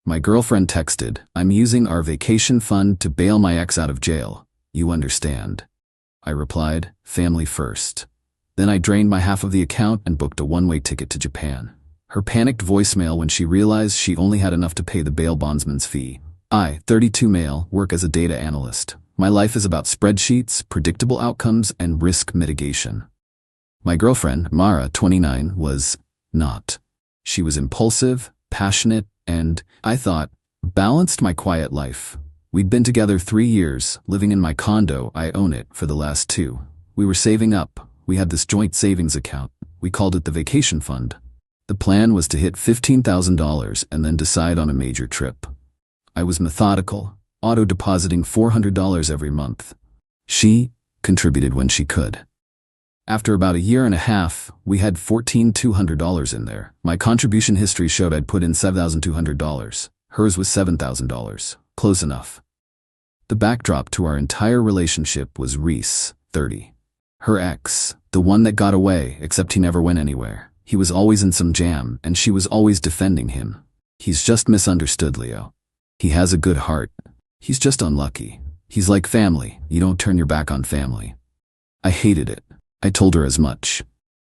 My girlfriend texted, "I'm using our vacation fund to bail my ex out of jail. You understand?" I replied, "Family first." Then I drained my half of the account and booked a one-way ticket to Japan. Her panicked voicemail when she realized she only had enough to pay the bail bondsman's fee. I, 32 male, work as a data analyst. My life is about spreadsheets, predictable outcomes, and risk mitigation. My girlfriend, Mara, 29, was not. She was impulsive, passionate, and, I thought, balanced my quiet life. We'd been together 3 years, living in my condo, I own it, for the last 2. We were saving up. We had this joint savings account. We called it the vacation fund. The plan was to hit $15,000 and then decide on a major trip. I was methodical, auto-depositing $400 every month. She contributed when she could. After about a year and a half, we had $14,200 in there. My contribution history showed I'd put in $7,200. Hers was $7,000. Close enough. The backdrop to our entire relationship was Reese, 30. Her ex, the one that got away, except he never went anywhere. He was always in some jam, and she was always defending him. He's just misunderstood, Leo. He has a good heart. He's just unlucky. He's like family. You don't turn your back on family. I hated it. I told her as much.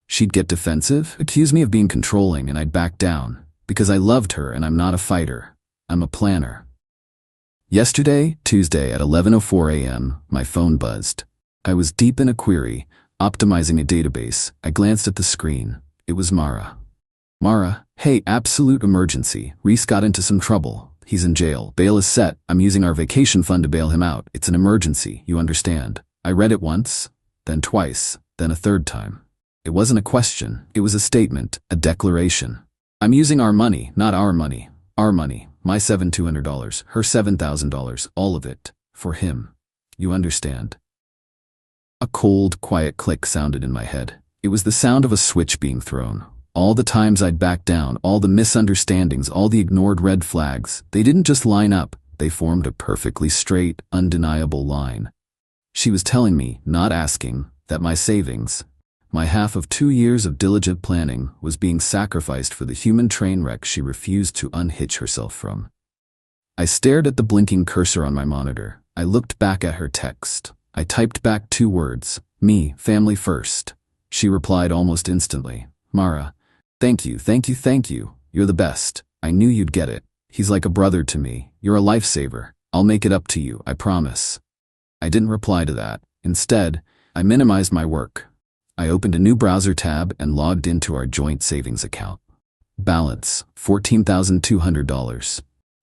She'd get defensive, accuse me of being controlling, and I'd back down, because I loved her and I'm not a fighter. I'm a planner. Yesterday, Tuesday at 11:04 a.m., my phone buzzed. I was deep in a query, optimizing a database. I glanced at the screen. It was Mara. "Mara, hey, absolute emergency. Reese got into some trouble. He's in jail. Bail is set. I'm using our vacation fund to bail him out. It's an emergency, you understand." I read it once, then twice, then a third time. It wasn't a question. It was a statement, a declaration. I'm using our money, not our money. Our money. My $7,200, her $7,000, all of it, for him. You understand? A cold, quiet click sounded in my head. It was the sound of a switch being thrown. All the times I'd backed down, all the misunderstandings, all the ignored red flags, they didn't just line up, they formed a perfectly straight, undeniable line. She was telling me, not asking, that my savings, my half of 2 years of diligent planning, was being sacrificed for the human train wreck she refused to unhitch herself from. I stared at the blinking cursor on my monitor. I looked back at her text. I typed back 2 words, "Me, family first." She replied almost instantly, "Mara, thank you, thank you, thank you. You're the best. I knew you'd get it. He's like a brother to me. You're a lifesaver. I'll make it up to you, I promise." I didn't reply to that. Instead, I minimized my work. I opened a new browser tab and logged into our joint savings account. Balance, $14,200.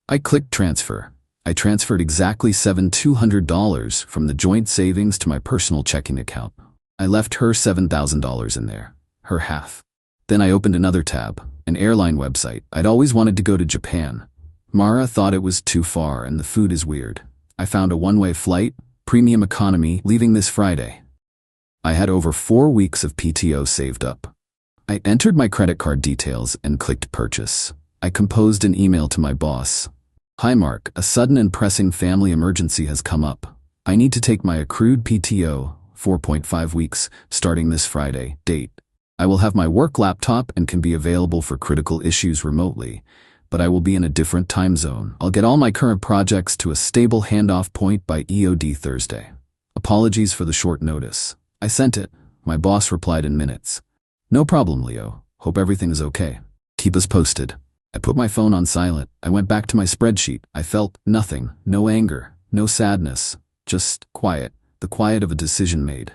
I clicked transfer. I transferred exactly $7,200 from the joint savings to my personal checking account. I left her $7,000 in there, her half. Then I opened another tab, an airline website. I'd always wanted to go to Japan. Mara thought it was too far and the food is weird. I found a one-way flight, premium economy, leaving this Friday. I had over 4 weeks of PTO saved up. I entered my credit card details and clicked purchase. I composed an email to my boss. "Hi Mark, a sudden and pressing family emergency has come up. I need to take my accrued PTO, 4.5 weeks, starting this Friday. Date. I will have my work laptop and can be available for critical issues remotely, but I will be in a different time zone. I'll get all my current projects to a stable handoff point by EOD Thursday. Apologies for the short notice." I sent it. My boss replied in minutes. "No problem, Leo. Hope everything is okay. Keep us posted." I put my phone on silent. I went back to my spreadsheet. I felt nothing. No anger. No sadness. Just quiet. The quiet of a decision made.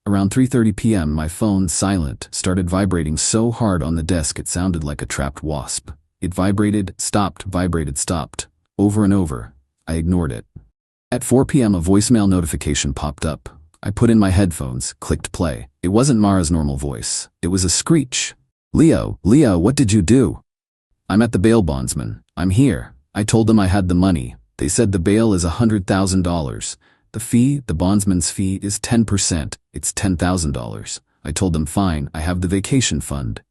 Around 3:30 p.m., my phone, silent, started vibrating so hard on the desk it sounded like a trapped wasp. It vibrated, stopped, vibrated, stopped. Over and over. I ignored it. At 4 p.m., a voicemail notification popped up. I put in my headphones, clicked play. It wasn't Mara's normal voice. It was a screech. Leo, what did you do?" "I'm at the bail bondsman. I'm here. I told them I had the money. They said the bail is $100,000. The fee, the bondsman's fee, is 10%. It's $10,000. I told them fine, I have the vacation fund."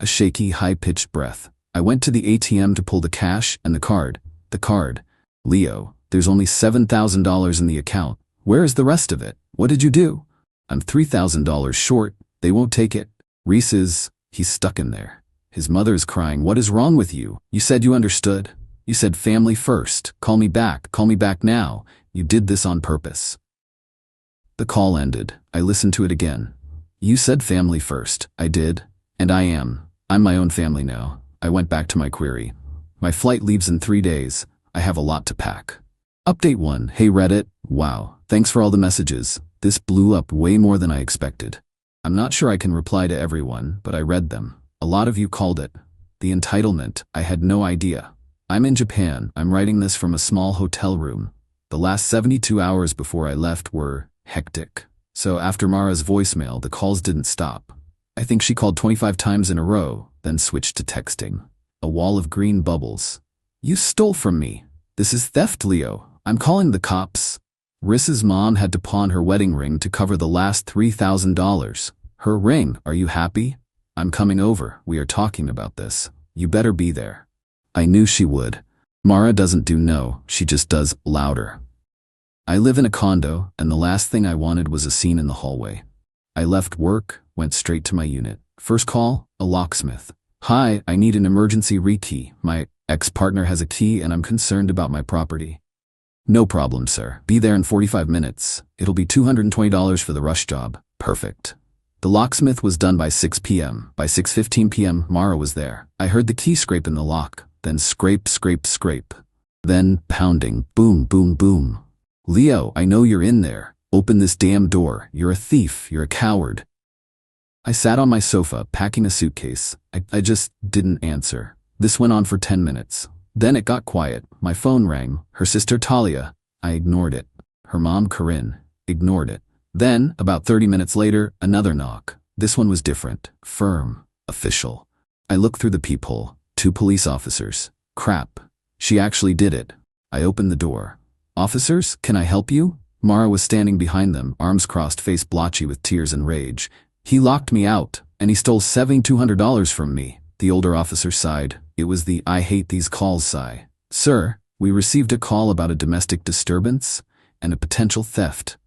A shaky, high-pitched breath. I went to the ATM to pull the cash and the card. The card. "Leo, there's only $7,000 in the account. Where is the rest of it? What did you do?" "I'm $3,000 short. They won't take it. Reese is, he's stuck in there. His mother's crying, "What is wrong with you? You said you understood. You said family first. Call me back now. You did this on purpose." The call ended. I listened to it again. "You said family first." "I did. And I'm my own family now." I went back to my query. "My flight leaves in 3 days. I have a lot to pack." Update 1. Hey Reddit. Wow. Thanks for all the messages. This blew up way more than I expected. I'm not sure I can reply to everyone, but I read them. A lot of you called it the entitlement. I had no idea. I'm in Japan. I'm writing this from a small hotel room. The last 72 hours before I left were hectic. So after Mara's voicemail, the calls didn't stop. I think she called 25 times in a row, then switched to texting. A wall of green bubbles. "You stole from me. This is theft, Leo. I'm calling the cops." Rissa's mom had to pawn her wedding ring to cover the last $3,000. Her ring. "Are you happy? I'm coming over. We are talking about this. You better be there." I knew she would. Mara doesn't do no, she just does louder. I live in a condo, and the last thing I wanted was a scene in the hallway. I left work, went straight to my unit. First call, a locksmith. "Hi, I need an emergency rekey. My ex-partner has a key and I'm concerned about my property." "No problem, sir. Be there in 45 minutes. It'll be $220 for the rush job." Perfect. The locksmith was done by 6 p.m. By 6:15 p.m., Mara was there. I heard the key scrape in the lock, then scrape, scrape, scrape. Then pounding, boom, boom, boom. "Leo, I know you're in there. Open this damn door. You're a thief. You're a coward." I sat on my sofa, packing a suitcase. I just didn't answer. This went on for 10 minutes. Then it got quiet. My phone rang. Her sister Talia. I ignored it. Her mom Corinne. Ignored it. Then, about 30 minutes later, another knock. This one was different. Firm. Official. I looked through the peephole. 2 police officers. Crap. She actually did it. I opened the door. "Officers, can I help you?" Mara was standing behind them, arms crossed, face blotchy with tears and rage. "He locked me out, and he stole $7,200 from me." The older officer sighed. It was the "I hate these calls" sigh. "Sir, we received a call about a domestic disturbance and a potential theft."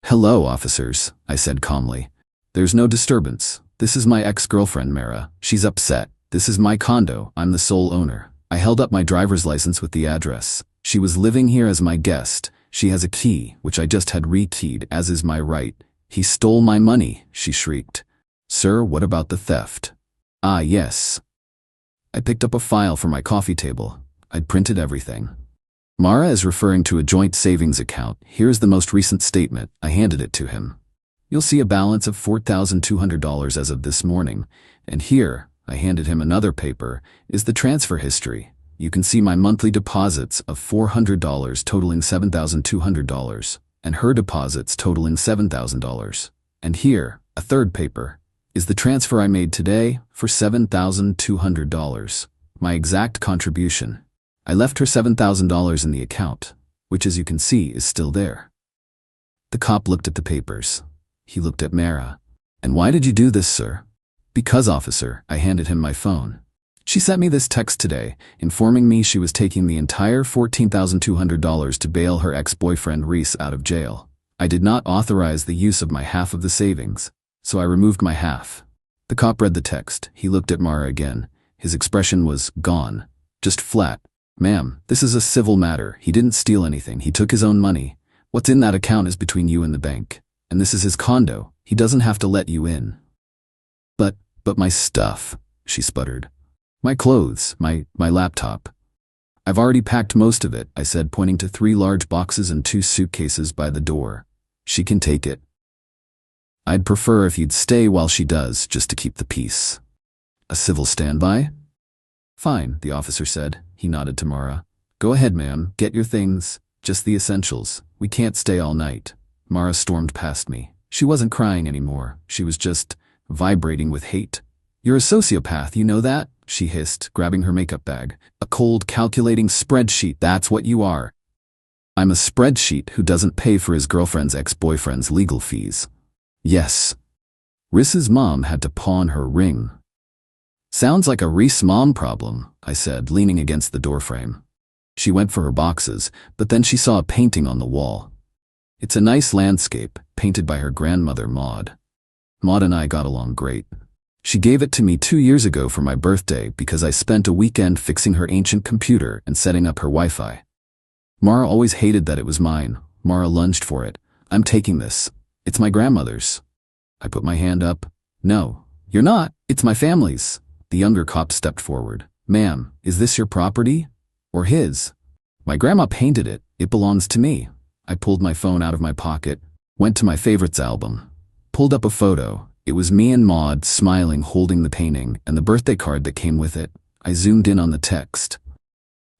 "Hello, officers," I said calmly. "There's no disturbance. This is my ex-girlfriend, Mara. She's upset. This is my condo. I'm the sole owner." I held up my driver's license with the address. She was living here as my guest. She has a key, which I just had rekeyed, as is my right. "He stole my money," she shrieked. "Sir, what about the theft?" "Ah, yes." I picked up a file from my coffee table. I'd printed everything. "Mara is referring to a joint savings account. Here's the most recent statement." I handed it to him. "You'll see a balance of $4,200 as of this morning. And here," I handed him another paper, "is the transfer history. You can see my monthly deposits of $400 totaling $7,200, and her deposits totaling $7,000. And here, a third paper, is the transfer I made today for $7,200. My exact contribution. I left her $7,000 in the account, which as you can see is still there." The cop looked at the papers. He looked at Mara. "And why did you do this, sir?" "Because, officer," I handed him my phone. "She sent me this text today, informing me she was taking the entire $14,200 to bail her ex-boyfriend Reese out of jail. I did not authorize the use of my half of the savings, so I removed my half." The cop read the text. He looked at Mara again. His expression was gone. Just flat. "Ma'am, this is a civil matter. He didn't steal anything. He took his own money. What's in that account is between you and the bank. And this is his condo. He doesn't have to let you in." But my stuff," she sputtered. "My clothes, my laptop." "I've already packed most of it," I said, pointing to 3 large boxes and 2 suitcases by the door. "She can take it. I'd prefer if you'd stay while she does, just to keep the peace." "A civil standby?" "Fine," the officer said. He nodded to Mara. "Go ahead, ma'am. Get your things. Just the essentials. We can't stay all night." Mara stormed past me. She wasn't crying anymore. She was just vibrating with hate. "You're a sociopath, you know that?" she hissed, grabbing her makeup bag. "A cold, calculating spreadsheet, that's what you are." "I'm a spreadsheet who doesn't pay for his girlfriend's ex-boyfriend's legal fees." "Yes." Rissa's mom had to pawn her ring. "Sounds like a Reese mom problem," I said, leaning against the doorframe. She went for her boxes, but then she saw a painting on the wall. It's a nice landscape, painted by her grandmother Maud. Maud and I got along great. She gave it to me 2 years ago for my birthday because I spent a weekend fixing her ancient computer and setting up her Wi-Fi. Mara always hated that it was mine. Mara lunged for it. I'm taking this. It's my grandmother's. I put my hand up. No, you're not. It's my family's. The younger cop stepped forward. Ma'am, is this your property? Or his? My grandma painted it. It belongs to me. I pulled my phone out of my pocket, went to my favorites album, pulled up a photo. It was me and Maud smiling holding the painting and the birthday card that came with it. I zoomed in on the text.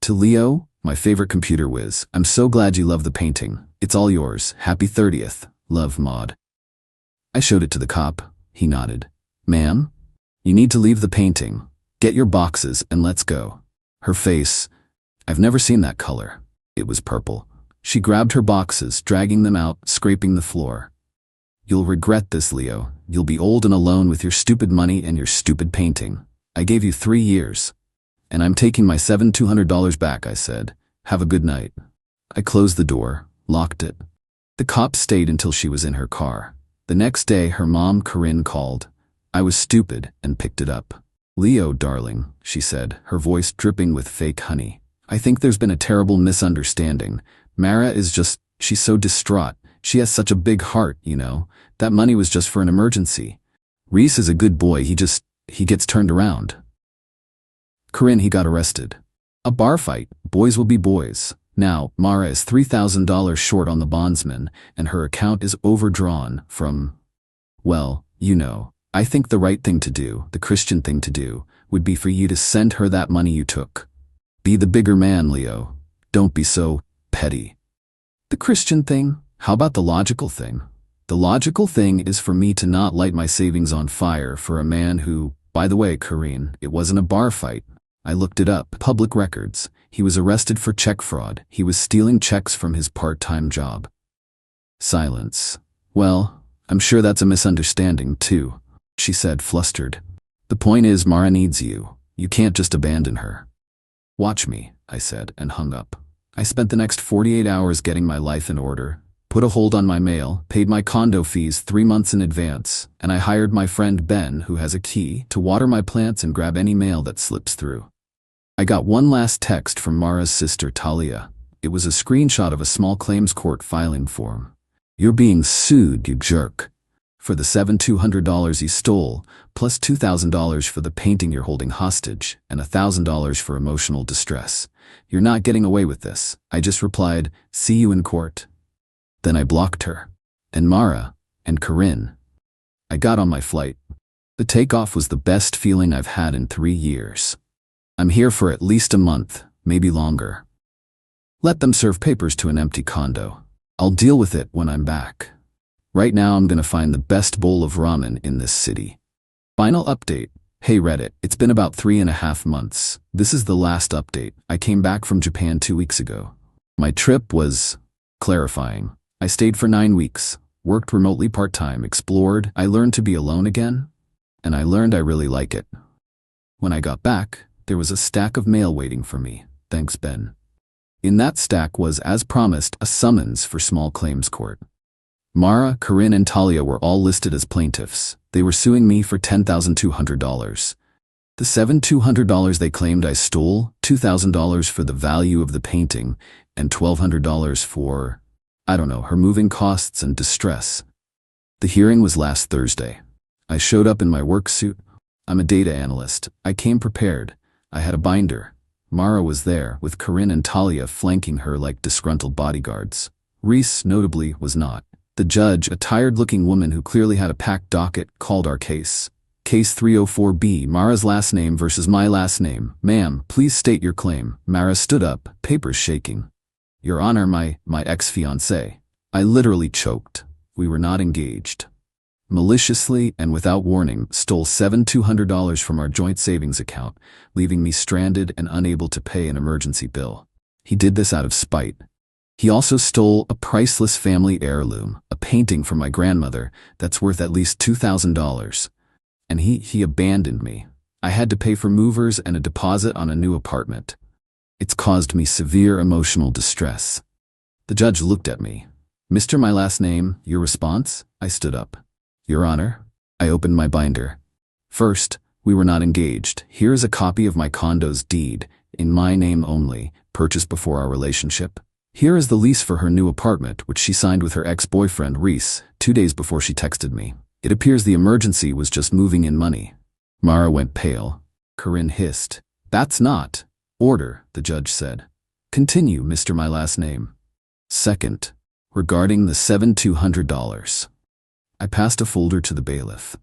To Leo, my favorite computer whiz, I'm so glad you love the painting. It's all yours. Happy 30th. Love, Maud. I showed it to the cop. He nodded. Ma'am, you need to leave the painting. Get your boxes and let's go. Her face, I've never seen that color. It was purple. She grabbed her boxes, dragging them out, scraping the floor. You'll regret this, Leo. You'll be old and alone with your stupid money and your stupid painting. I gave you 3 years. And I'm taking my $7,200 back, I said. Have a good night. I closed the door, locked it. The cop stayed until she was in her car. The next day, her mom, Corinne, called. I was stupid and picked it up. Leo, darling, she said, her voice dripping with fake honey. I think there's been a terrible misunderstanding. Mara is just, she's so distraught. She has such a big heart, you know. That money was just for an emergency. Reese is a good boy, he gets turned around. Corinne, he got arrested. A bar fight, boys will be boys. Now, Mara is $3,000 short on the bondsman, and her account is overdrawn from, well, you know. I think the right thing to do, the Christian thing to do, would be for you to send her that money you took. Be the bigger man, Leo. Don't be so petty. The Christian thing? How about the logical thing? The logical thing is for me to not light my savings on fire for a man who, by the way, Corinne, it wasn't a bar fight. I looked it up. Public records. He was arrested for check fraud. He was stealing checks from his part-time job. Silence. Well, I'm sure that's a misunderstanding, too, she said, flustered. The point is, Mara needs you. You can't just abandon her. Watch me, I said, and hung up. I spent the next 48 hours getting my life in order, put a hold on my mail, paid my condo fees 3 months in advance, and I hired my friend Ben, who has a key, to water my plants and grab any mail that slips through. I got one last text from Mara's sister, Talia. It was a screenshot of a small claims court filing form. You're being sued, you jerk. For the $7,200 you stole, plus $2,000 for the painting you're holding hostage, and $1,000 for emotional distress. You're not getting away with this. I just replied, see you in court. Then I blocked her. And Mara, and Corinne. I got on my flight. The takeoff was the best feeling I've had in 3 years. I'm here for at least a month, maybe longer. Let them serve papers to an empty condo. I'll deal with it when I'm back. Right now I'm gonna find the best bowl of ramen in this city. Final update. Hey Reddit, it's been about 3.5 months. This is the last update. I came back from Japan 2 weeks ago. My trip was clarifying. I stayed for 9 weeks, worked remotely part-time, explored. I learned to be alone again, and I learned I really like it. When I got back, there was a stack of mail waiting for me. Thanks, Ben. In that stack was, as promised, a summons for small claims court. Mara, Corinne, and Talia were all listed as plaintiffs. They were suing me for $10,200. The $7,200 they claimed I stole, $2,000 for the value of the painting, and $1,200 for, I don't know, her moving costs and distress. The hearing was last Thursday. I showed up in my work suit. I'm a data analyst. I came prepared. I had a binder. Mara was there, with Corinne and Talia flanking her like disgruntled bodyguards. Reese, notably, was not. The judge, a tired-looking woman who clearly had a packed docket, called our case. Case 304B, Mara's last name versus my last name. Ma'am, please state your claim. Mara stood up, papers shaking. Your Honor, my ex-fiancé. I literally choked. We were not engaged. Maliciously and without warning, stole $7,200 from our joint savings account, leaving me stranded and unable to pay an emergency bill. He did this out of spite. He also stole a priceless family heirloom, a painting from my grandmother that's worth at least $2,000. And he abandoned me. I had to pay for movers and a deposit on a new apartment. It's caused me severe emotional distress. The judge looked at me. Mr. My last name, your response? I stood up. Your Honor, I opened my binder. First, we were not engaged. Here is a copy of my condo's deed, in my name only, purchased before our relationship. Here is the lease for her new apartment, which she signed with her ex-boyfriend, Reese, 2 days before she texted me. It appears the emergency was just moving in money. Mara went pale. Corinne hissed. That's not order, the judge said. Continue, Mr. My last name. Second, regarding the $7,200. I passed a folder to the bailiff.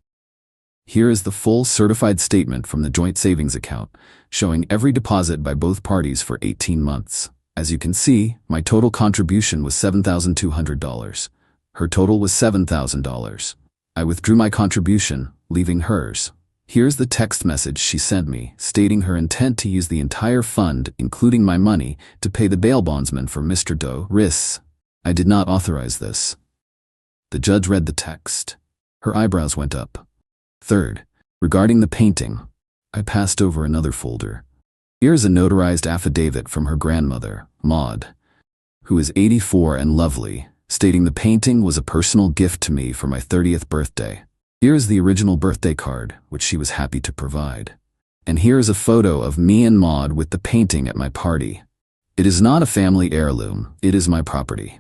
Here is the full certified statement from the joint savings account, showing every deposit by both parties for 18 months. As you can see, my total contribution was $7,200. Her total was $7,000. I withdrew my contribution, leaving hers. Here's the text message she sent me, stating her intent to use the entire fund, including my money, to pay the bail bondsman for Mr. Doe Riss. I did not authorize this. The judge read the text. Her eyebrows went up. Third, regarding the painting, I passed over another folder. Here's a notarized affidavit from her grandmother, Maud, who is 84 and lovely, stating the painting was a personal gift to me for my 30th birthday. Here is the original birthday card, which she was happy to provide. And here is a photo of me and Maud with the painting at my party. It is not a family heirloom, it is my property.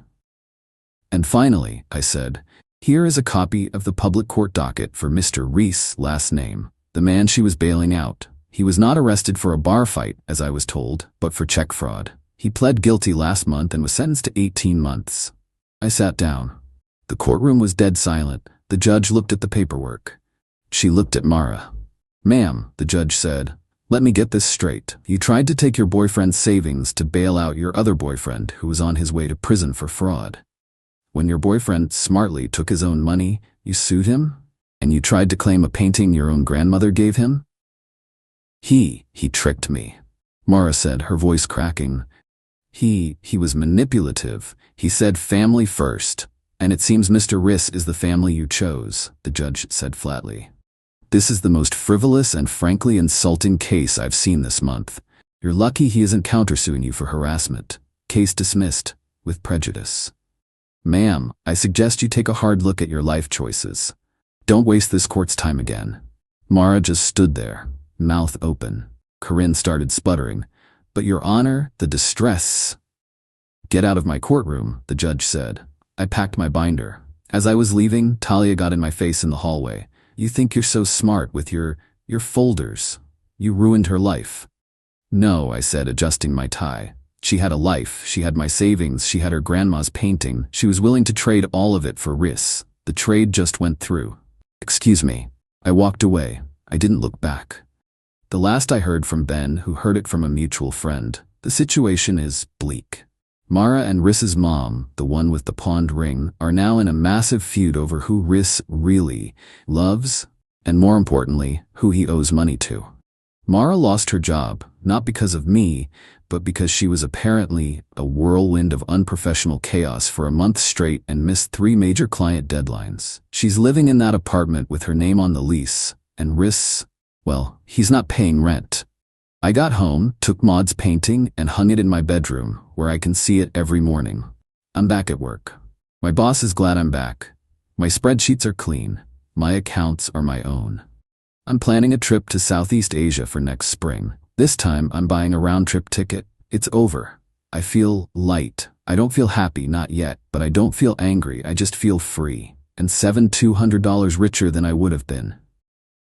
And finally, I said, here is a copy of the public court docket for Mr. Reese, last name, the man she was bailing out. He was not arrested for a bar fight, as I was told, but for check fraud. He pled guilty last month and was sentenced to 18 months. I sat down. The courtroom was dead silent. The judge looked at the paperwork. She looked at Mara. Ma'am, the judge said, let me get this straight. You tried to take your boyfriend's savings to bail out your other boyfriend who was on his way to prison for fraud. When your boyfriend smartly took his own money, you sued him? And you tried to claim a painting your own grandmother gave him? He tricked me, Mara said, her voice cracking. He was manipulative. He said family first. And it seems Mr. Riss is the family you chose, the judge said flatly. This is the most frivolous and frankly insulting case I've seen this month. You're lucky he isn't countersuing you for harassment. Case dismissed, with prejudice. Ma'am, I suggest you take a hard look at your life choices. Don't waste this court's time again. Mara just stood there, mouth open. Corinne started sputtering. But Your Honor, the distress. Get out of my courtroom, the judge said. I packed my binder. As I was leaving, Talia got in my face in the hallway. You think you're so smart with your folders. You ruined her life. No, I said, adjusting my tie. She had a life, she had my savings, she had her grandma's painting. She was willing to trade all of it for Riss. The trade just went through. Excuse me. I walked away. I didn't look back. The last I heard from Ben, who heard it from a mutual friend, the situation is bleak. Mara and Riss's mom, the one with the pawned ring, are now in a massive feud over who Riss really loves, and more importantly, who he owes money to. Mara lost her job, not because of me, but because she was apparently a whirlwind of unprofessional chaos for a month straight and missed 3 major client deadlines. She's living in that apartment with her name on the lease, and Riss, well, he's not paying rent. I got home, took Maud's painting, and hung it in my bedroom, where I can see it every morning. I'm back at work. My boss is glad I'm back. My spreadsheets are clean. My accounts are my own. I'm planning a trip to Southeast Asia for next spring. This time, I'm buying a round-trip ticket. It's over. I feel light. I don't feel happy, not yet, but I don't feel angry. I just feel free. And $7,200 richer than I would have been.